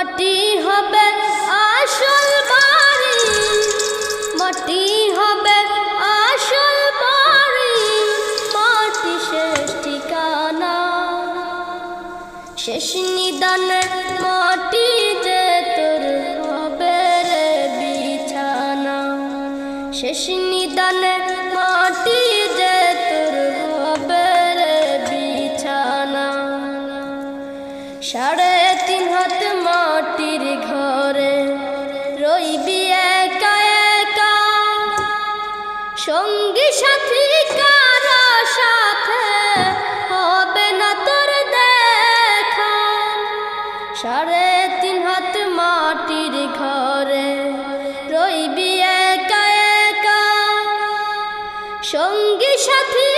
মাটি হবে আসল বাড়ি, মাটি হবে আসল বাড়ি, মাটি শেষ ঠিকানা, শেষ নিদানে মাটি যে তোর হবে রে বিছানা, শেষ নিদানে মাটি যে তোর হবে রে বিছানা। 3.5 হাত মাটির ঘরে রইবি একা একা, সঙ্গী সাথী কারো সাথে হবে না তোর দেখা। 3.5 হাত মাটির ঘরে রইবি একা একা, সঙ্গী সাথী